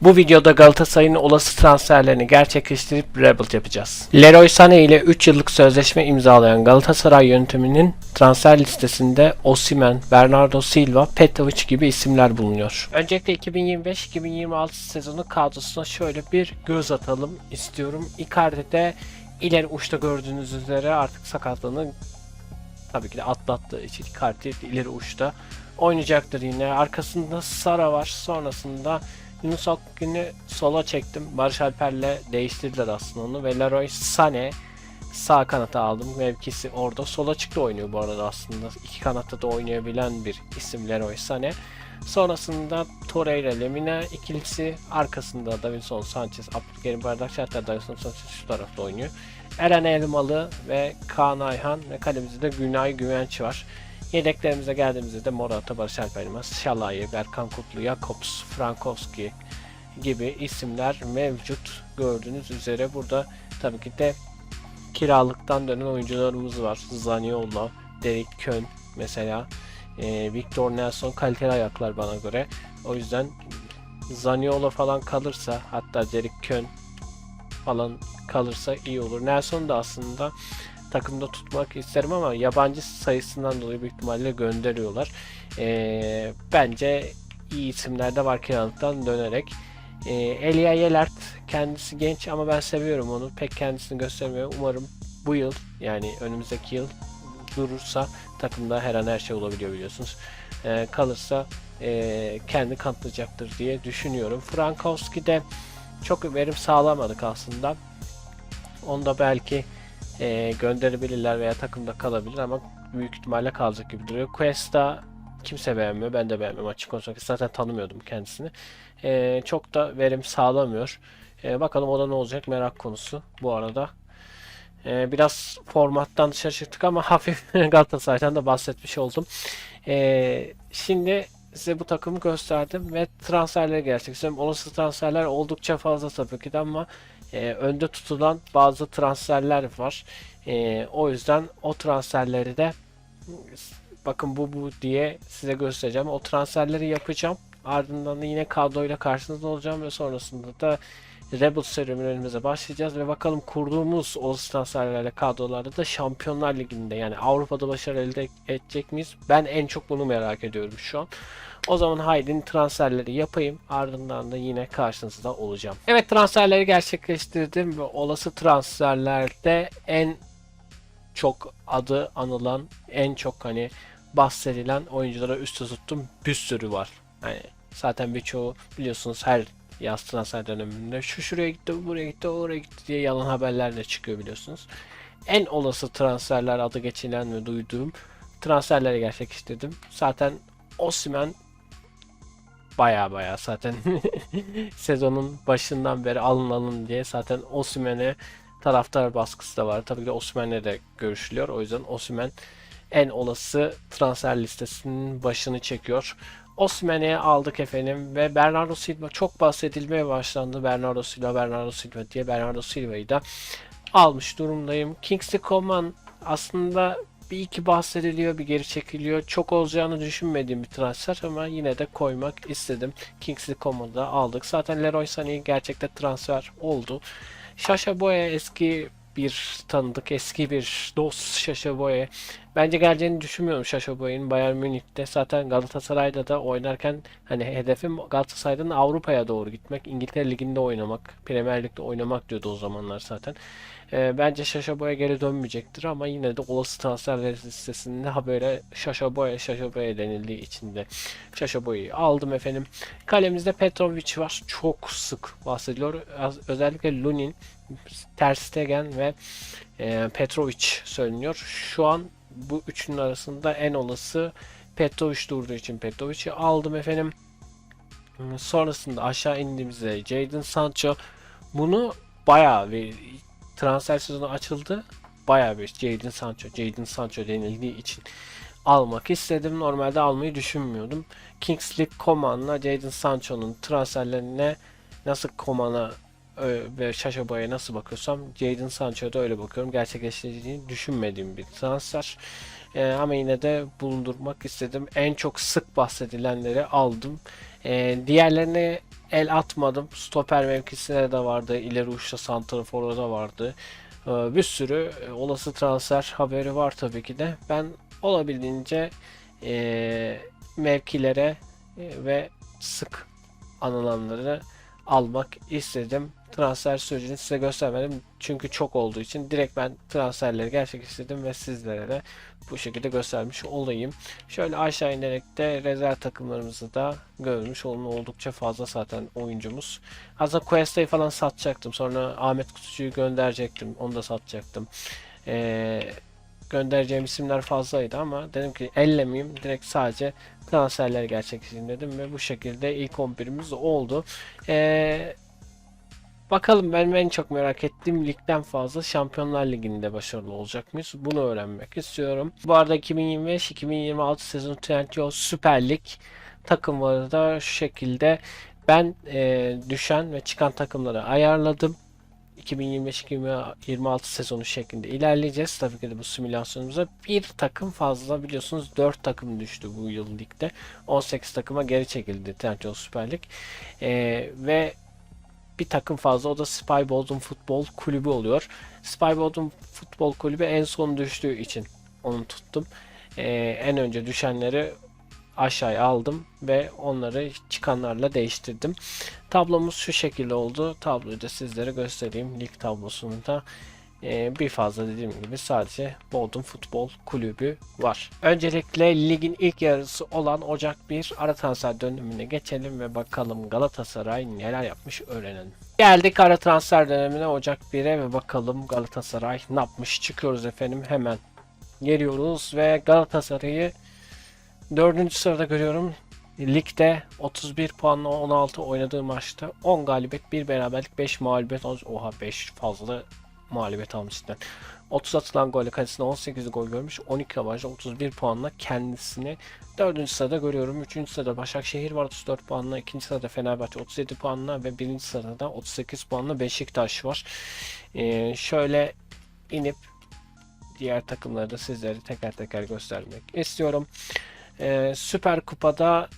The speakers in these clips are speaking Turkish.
Bu videoda Galatasaray'ın olası transferlerini gerçekleştirip rebuild yapacağız. Leroy Sané ile 3 yıllık sözleşme imzalayan Galatasaray yönetiminin transfer listesinde Osimhen, Bernardo Silva, Petrovic gibi isimler bulunuyor. Öncelikle 2025-2026 sezonu kadrosuna şöyle bir göz atalım istiyorum. Icardi'de ileri uçta gördüğünüz üzere artık sakatlığını tabii ki de atlattığı için Icardi ileri uçta oynayacaktır yine. Arkasında Sara var. Sonrasında Yunus Akgün'ü sola çektim. Barış Alper'le değiştirdiler aslında onu ve Leroy Sané sağ kanata aldım. Mevkisi orada. Sola çıktı oynuyor bu arada aslında. İki kanatta da oynayabilen bir isim Leroy Sané. Sonrasında Torreira Lemina ikilisi, arkasında Davinson Sanchez, Abdülkerim Bardakçı, hatta Davinson Sanchez şu tarafta oynuyor. Eren Elmalı ve Kaan Ayhan ve kalemizde de Günay Güvenç var. Yedeklerimize geldiğimizde de Morata, Barış Alper Yılmaz, Şalay, Berkan Kutlu, Jakobs, Frankowski gibi isimler mevcut. Gördüğünüz üzere burada tabii ki de kiralıktan dönen oyuncularımız var. Zaniolo, Derrick Kön mesela, Victor Nelson kaliteli ayaklar bana göre. O yüzden Zaniolo falan kalırsa, hatta Derrick Kön falan kalırsa iyi olur. Nelson da aslında takımda tutmak isterim ama yabancı sayısından dolayı büyük ihtimalle gönderiyorlar. Bence iyi isimler de var kiralıktan dönerek. Elia Yelert kendisi genç ama ben seviyorum onu. Pek kendisini göstermiyor. Umarım bu yıl, yani önümüzdeki yıl durursa takımda her an her şey olabiliyor biliyorsunuz. Kalırsa kendi kanıtlayacaktır diye düşünüyorum. Frankowski de çok verim sağlamadık aslında. Onu da belki gönderebilirler veya takımda kalabilir ama büyük ihtimalle kalacak gibi duruyor. Cuesta kimse beğenmiyor. Ben de beğenmiyorum açık konuşmak. Zaten tanımıyordum kendisini. Çok da verim sağlamıyor. Bakalım o da ne olacak, merak konusu bu arada. Biraz formattan dışarı çıktık ama hafif Galatasaray'dan da bahsetmiş oldum. Şimdi size bu takımı gösterdim ve transferleri gerçekleştirdim. Olası transferler oldukça fazla tabii ki de ama önde tutulan bazı transferler var. O yüzden o transferleri de bakın bu diye size göstereceğim. O transferleri yapacağım. Ardından da yine kadroyla karşınızda olacağım ve sonrasında da Rebel serüvenimize başlayacağız ve bakalım kurduğumuz olası transferlerle kadrolarda da Şampiyonlar Ligi'nde, yani Avrupa'da başarı elde edecek miyiz? Ben en çok bunu merak ediyorum şu an. O zaman haydi transferleri yapayım. Ardından da yine karşınızda olacağım. Evet, transferleri gerçekleştirdim ve olası transferlerde en çok adı anılan, en çok hani bahsedilen oyunculara üstü tuttum. Bir sürü var. Yani zaten birçoğu biliyorsunuz her yaz transfer döneminde şu şuraya gitti, buraya gitti, oraya gitti diye yalan haberler de çıkıyor biliyorsunuz. En olası transferler adı geçilen ve duyduğum transferleri gerçekleştirdim. Zaten Osimhen baya zaten sezonun başından beri alın diye zaten Osimhen'e taraftar baskısı da var. Tabii ki de Osimhen'le de görüşülüyor. O yüzden Osimhen en olası transfer listesinin başını çekiyor. Osimhen'i aldık efendim ve Bernardo Silva çok bahsedilmeye başlandı. Bernardo Silva diye Bernardo Silva'yı da almış durumdayım. Kingsley Coman aslında bir iki bahsediliyor, bir geri çekiliyor. Çok olacağını düşünmediğim bir transfer ama yine de koymak istedim. Kingsley Coman'ı da aldık. Zaten Leroy Sané gerçekten transfer oldu. Sacha Boey eski bir tanıdık, eski bir dost Sacha Boey. Bence geleceğini düşünmüyorum Sacha Boey'in Bayern Münih'te. Zaten Galatasaray'da da oynarken hani hedefim Galatasaray'dan Avrupa'ya doğru gitmek, İngiltere Ligi'nde oynamak, Premier Lig'de oynamak diyordu o zamanlar zaten. Bence Sacha Boey geri dönmeyecektir ama yine de olası transfer listesinde habere Sacha Boey denildiği için de Sacha Boey'i aldım efendim. Kalemizde Petrovic var. Çok sık bahsediliyor. Özellikle Lunin, Ter Stegen ve Petrovic söyleniyor. Şu an bu üçünün arasında en olası Petrovic durduğu için Petrovic'i aldım efendim. Sonrasında aşağı indiğimizde Jadon Sancho, bunu bayağı bir transfer sezonu açıldı. Bayağı bir Jadon Sancho denildiği için almak istedim. Normalde almayı düşünmüyordum. Kingsley Coman'la Jadon Sancho'nun transferlerine nasıl Coman'a ve Sacha Boey'e nasıl bakıyorsam Jadon Sancho'ya da öyle bakıyorum. Gerçekleştireceğini düşünmediğim bir transfer. Ama yine de bulundurmak istedim. En çok sık bahsedilenleri aldım. Diğerlerine el atmadım. Stoper mevkisine de vardı. İleri uçta santraforda da vardı. Bir sürü olası transfer haberi var tabii ki de. Ben olabildiğince mevkilere ve sık anılanları almak istedim. Transfer sürecini size göstermedim. Çünkü çok olduğu için direkt ben transferleri gerçekleştirdim ve sizlere de bu şekilde göstermiş olayım. Şöyle aşağı inerek de rezerv takımlarımızı da görmüş olun. Oldukça fazla zaten oyuncumuz. Aslında Cuesta'yı falan satacaktım. Sonra Ahmet Kutucu'yu gönderecektim. Onu da satacaktım. Ee, Göndereceğim isimler fazlaydı ama dedim ki ellemeyeyim. Direkt sadece transferler gerçekleştireyim dedim ve bu şekilde ilk 11'imiz oldu. Ee, Bakalım, benim en çok merak ettiğim ligden fazla Şampiyonlar Ligi'nde başarılı olacak mıyız? Bunu öğrenmek istiyorum. Bu arada 2025-2026 sezonu Trendyol Süper Lig takımları da şu şekilde. Ben düşen ve çıkan takımları ayarladım. 2025-2026 sezonu şeklinde ilerleyeceğiz. Tabii ki de bu simülasyonumuza bir takım fazla, biliyorsunuz 4 takım düştü bu yıl ligde. 18 takıma geri çekildi Trendyol Süper Lig. Ve bir takım fazla, o da Spy Bodrum Futbol Kulübü oluyor. Spy Bodrum Futbol Kulübü en son düştüğü için onu tuttum. En önce düşenleri aşağıya aldım ve onları çıkanlarla değiştirdim. Tablomuz şu şekilde oldu. Tabloyu da sizlere göstereyim. Lig tablosunu da bir fazla dediğim gibi sadece Bodrum Futbol Kulübü var. Öncelikle ligin ilk yarısı olan Ocak 1 ara transfer dönemine geçelim ve bakalım Galatasaray neler yapmış öğrenelim. Geldik ara transfer dönemine Ocak 1'e ve bakalım Galatasaray ne yapmış. Çıkıyoruz efendim, hemen geliyoruz ve Galatasaray'ı 4. sırada görüyorum. Ligde 31 puanla 16 oynadığı maçta 10 galibiyet, 1 beraberlik, 5 mağlubiyet. Oha, 5 fazla mağlubiyet almış cidden. 30 atılan golle kalesine 18 gol görmüş. 12 avarajla 31 puanla kendisini 4. sırada görüyorum. 3. sırada Başakşehir var 34 puanla. 2. sırada Fenerbahçe 37 puanla ve 1. sırada 38 puanla Beşiktaş var. Şöyle inip diğer takımları da sizlere teker teker göstermek istiyorum. Süper Kupa'da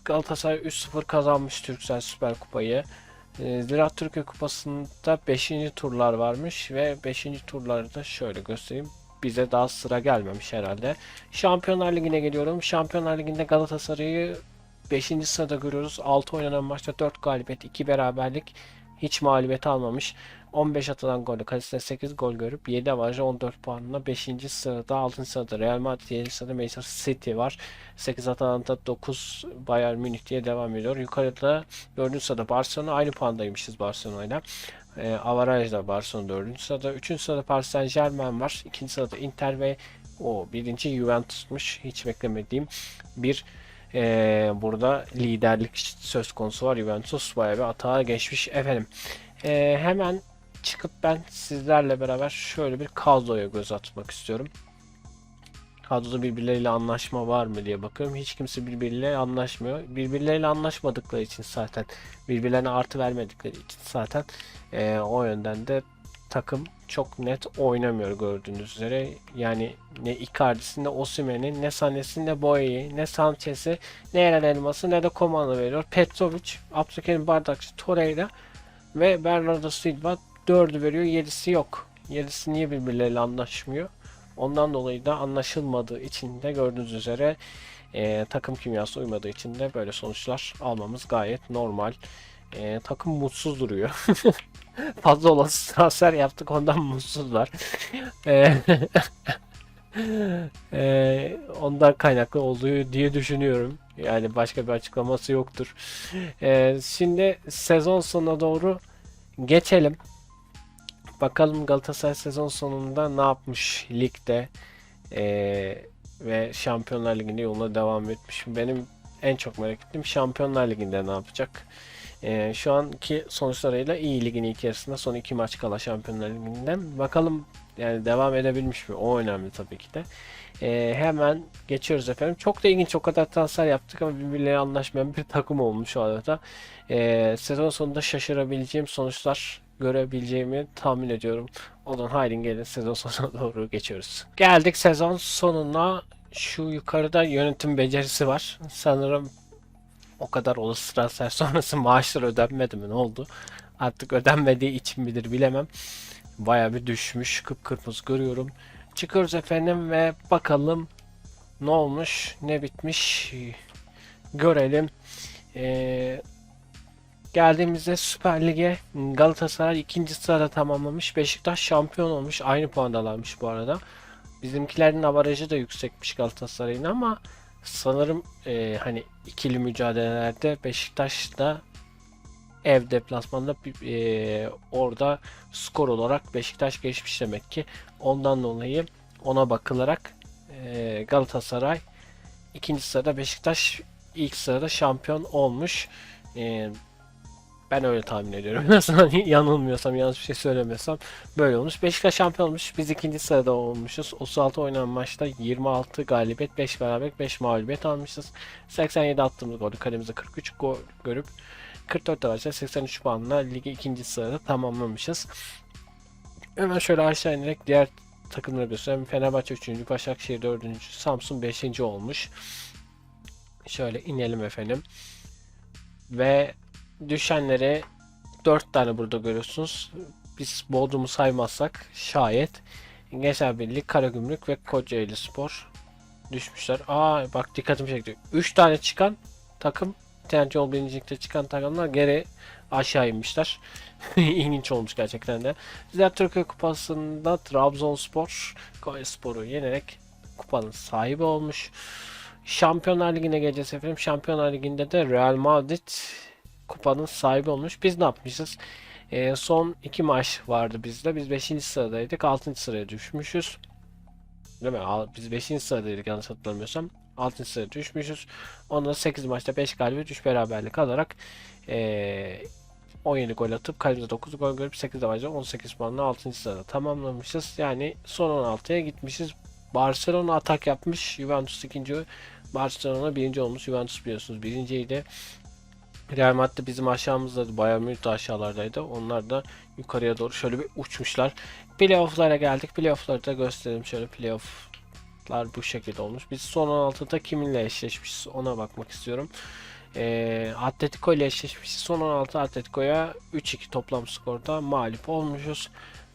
Galatasaray 3-0 kazanmış Türksel Süper Kupayı. Ziraat Türkiye Kupası'nda 5. turlar varmış ve 5. turları da şöyle göstereyim. Bize daha sıra gelmemiş herhalde. Şampiyonlar Ligi'ne geliyorum. Şampiyonlar Ligi'nde Galatasaray'ı 5. sırada görüyoruz. 6 oynanan maçta 4 galibiyet, 2 beraberlik, hiç mağlubiyet almamış. 15 atılan golü kalesine 8 gol görüp 7 avarajla 14 puanla 5. sırada, 6. sırada Real Madrid, 7. sırada Manchester City var. 8 Atalanta, 9 Bayern Münih diye devam ediyor. Yukarıda 4. sırada Barcelona, aynı puandaymışız Barcelona'yla. Avarajda Barcelona 4. sırada. 3. sırada Paris Saint-Germain var. 2. sırada Inter ve o 1. Juventus'muş. Hiç beklemediğim bir burada liderlik söz konusu var. Juventus bayağı bir atağa geçmiş efendim. Hemen çıkıp ben sizlerle beraber şöyle bir kadroya göz atmak istiyorum. Kadroda birbirleriyle anlaşma var mı diye bakıyorum. Hiç kimse birbiriyle anlaşmıyor. Birbirleriyle anlaşmadıkları için zaten, birbirlerine artı vermedikleri için zaten o yönden de takım çok net oynamıyor gördüğünüz üzere. Yani ne Icardi'si, ne Osimhen'i, ne Sané'si, ne Boya'yı, ne Sanchez'i, ne Eren Elmas'ı, ne de Coman'ı veriyor. Petrovic, Abdülkerim Bardakçı, Torreira ve Bernardo Silva 4'ü veriyor. 7'si yok. 7'si niye birbirleriyle anlaşmıyor? Ondan dolayı da anlaşılmadığı için de gördüğünüz üzere takım kimyası uymadığı için de böyle sonuçlar almamız gayet normal. Takım mutsuz duruyor. Fazla olası transfer yaptık, ondan mutsuzlar. E, Ondan kaynaklı olduğu diye düşünüyorum. Yani başka bir açıklaması yoktur. Şimdi sezon sonuna doğru geçelim. Bakalım Galatasaray sezon sonunda ne yapmış ligde ve Şampiyonlar Ligi'nde yoluna devam etmiş. Benim en çok merak ettiğim Şampiyonlar Ligi'nde ne yapacak? Şu anki sonuçlarıyla iyi, ligin ilk yarısında son 2 maç kala Şampiyonlar Ligi'nden. Bakalım yani devam edebilmiş mi? O önemli tabii ki de. Hemen geçiyoruz efendim. Çok da ilginç, o kadar transfer yaptık ama birbirleriyle anlaşmayan bir takım olmuş o arada. Sezon sonunda şaşırabileceğim sonuçlar görebileceğimi tahmin ediyorum. O zaman haydi gelin sezon sonuna doğru geçiyoruz. Geldik sezon sonuna. Şu yukarıda yönetim becerisi var. Sanırım o kadar olası transfer sonrası maaşlar ödenmedi mi, ne oldu? Artık ödenmediği için midir bilemem. Baya bir düşmüş, kıpkırmızı görüyorum. Çıkıyoruz efendim ve bakalım ne olmuş, ne bitmiş görelim. Geldiğimizde Süper Lig'e Galatasaray ikinci sırada tamamlamış. Beşiktaş şampiyon olmuş. Aynı puandalarmış bu arada. Bizimkilerin avarajı da yüksekmiş Galatasaray'ın ama sanırım hani ikili mücadelelerde Beşiktaş da ev deplasmanda orada skor olarak Beşiktaş geçmiş demek ki. Ondan dolayı ona bakılarak Galatasaray ikinci sırada, Beşiktaş ilk sırada şampiyon olmuş. Ben öyle tahmin ediyorum. Nasıl hani yanılmıyorsam, yanlış bir şey söylemiyorsam böyle olmuş. Beşiktaş şampiyon olmuş. Biz ikinci sırada olmuşuz. 36 oynanan maçta 26 galibiyet, 5 beraberlik, 5 mağlubiyet almışız. 87 attığımız golü kalemize 43 gol görüp 44 maçta 83 puanla ligi ikinci sırada tamamlamışız. Hemen şöyle aşağı inerek diğer takımları göstereyim. Fenerbahçe 3. Başakşehir 4. Samsun 5. olmuş. Şöyle inelim efendim. Ve düşenleri 4 tane burada görüyorsunuz. Biz Bodrum'u saymazsak şayet Gençler Birliği, Karagümrük ve Kocaelispor düşmüşler. Aa bak, dikkatimi çekti. 3 tane çıkan takım, Trendyol birincilikte çıkan takımlar geri aşağı inmişler. İlginç olmuş gerçekten de. Bizler Türkiye Kupası'nda Trabzonspor Konyaspor'u yenerek kupanın sahibi olmuş. Şampiyonlar Ligi'ne geleceğiz efendim. Şampiyonlar Ligi'nde de Real Madrid kupanın sahibi olmuş. Biz ne yapmışız? Son 2 maç vardı bizde. Biz 5. sıradaydık. 6. sıraya düşmüşüz. Değil mi? Biz 5. sıradaydık yanlış hatırlamıyorsam. 6. sıraya düşmüşüz. Ondan 8 maçta 5 galibiyet 3 beraberlik alarak 17 gol atıp kalemize 9 gol görüp 8 maçta 18 puanla 6. sırada tamamlamışız. Yani son 16'ya gitmişiz. Barcelona atak yapmış. Juventus ikinci. Barcelona birinci olmuş. Juventus biliyorsunuz birinciydi. Real Madrid bizim aşağımızda, Bayern Münih de aşağılardaydı. Onlar da yukarıya doğru şöyle bir uçmuşlar. Playoff'lara geldik. Playoff'ları da gösterelim. Şöyle playoff'lar bu şekilde olmuş. Biz son 16'da kiminle eşleşmişiz ona bakmak istiyorum. Atletico ile eşleşmişiz. Son 16 Atletico'ya 3-2 toplam skorda mağlup olmuşuz.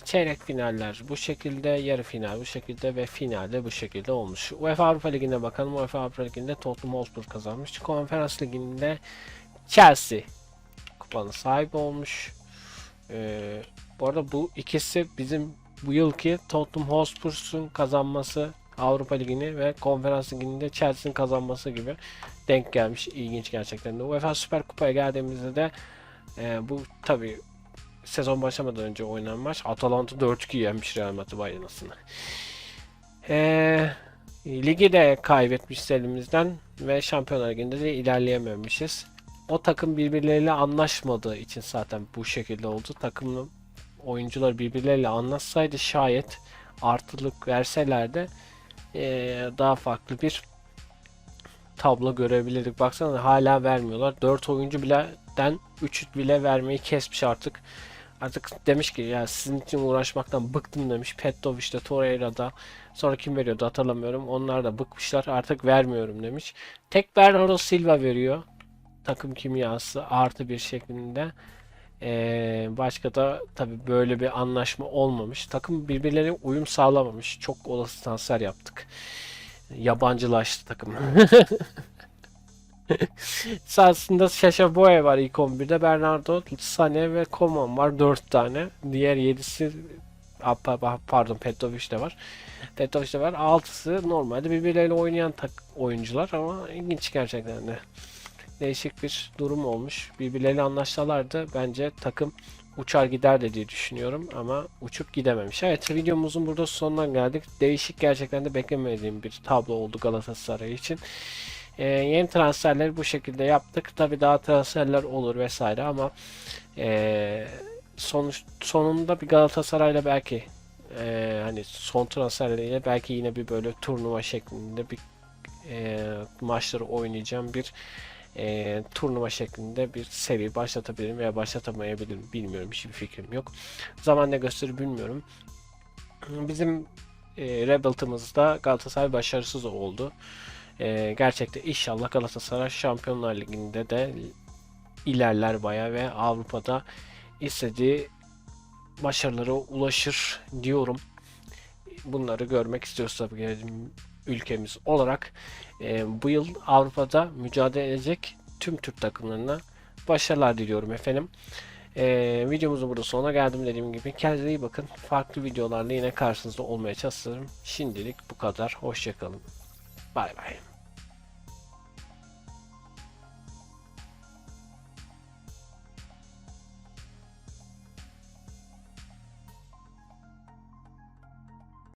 Çeyrek finaller bu şekilde, yarı final bu şekilde ve finalde bu şekilde olmuş. UEFA Avrupa Ligi'ne bakalım. UEFA Avrupa Ligi'nde Tottenham Hotspur kazanmış. Konferans Ligi'nde Chelsea kupanın sahibi olmuş. Bu arada bu ikisi bizim bu yılki Tottenham Hotspur'un kazanması Avrupa Ligi'ni ve Konferans Ligi'nde Chelsea'nin kazanması gibi denk gelmiş. İlginç gerçekten de. UEFA Süper Kupa'ya geldiğimizde de bu tabi sezon başlamadan önce oynanan maç. Atalanta 4-2 yenmiş Real Madrid bayrağısını. Ligi de kaybetmiş elimizden ve Şampiyonlar Ligi'nde de ilerleyememişiz. O takım birbirleriyle anlaşmadığı için zaten bu şekilde oldu. Takımın oyuncular birbirleriyle anlaşsaydı, şayet artılık verselerdi daha farklı bir tablo görebilirdik. Baksana hala vermiyorlar. 4 oyuncu bileden 3 bile vermeyi kesmiş artık. Artık demiş ki ya sizin için uğraşmaktan bıktım demiş. Petrovic de, Torreira'da, sonra kim veriyordu hatırlamıyorum. Onlar da bıkmışlar, artık vermiyorum demiş. Tek Bernardo Silva veriyor. Takım kimyası artı bir şeklinde. Başka da tabi böyle bir anlaşma olmamış. Takım birbirlerine uyum sağlamamış. Çok olası transfer yaptık. Yabancılaştı takım. Aslında Sacha Boey var ilk 11'de. Bernardo, Sané ve Coman var 4 tane. Diğer 7'si pardon Petrovic de var. Petrovic de var. 6'sı normalde birbirleriyle oynayan oyuncular ama ilginç gerçekten de. Değişik bir durum olmuş. Birbirleriyle anlaşsalardı bence takım uçar gider diye düşünüyorum ama uçup gidememiş. Evet, videomuzun burada sonuna geldik. Değişik, gerçekten de beklemediğim bir tablo oldu Galatasaray için. Yeni transferleri bu şekilde yaptık. Tabi daha transferler olur vesaire ama sonunda bir Galatasaray'la belki hani son transferleriyle belki yine bir böyle turnuva şeklinde bir maçları oynayacağım bir turnuva şeklinde bir seri başlatabilirim veya başlatamayabilirim. Bilmiyorum. Hiçbir fikrim yok. Zaman ne gösterir bilmiyorum. Bizim Rebuild'ımızda Galatasaray başarısız oldu. Gerçekten inşallah Galatasaray Şampiyonlar Ligi'nde de ilerler bayağı ve Avrupa'da istediği başarılara ulaşır diyorum. Bunları görmek istiyoruz tabii ki ülkemiz olarak. Bu yıl Avrupa'da mücadele edecek tüm Türk takımlarına başarılar diliyorum efendim. Videomuzun burada sonuna geldim dediğim gibi. Kendinize iyi bakın. Farklı videolarla yine karşınızda olmaya çalışırım. Şimdilik bu kadar. Hoşçakalın. Bay bay.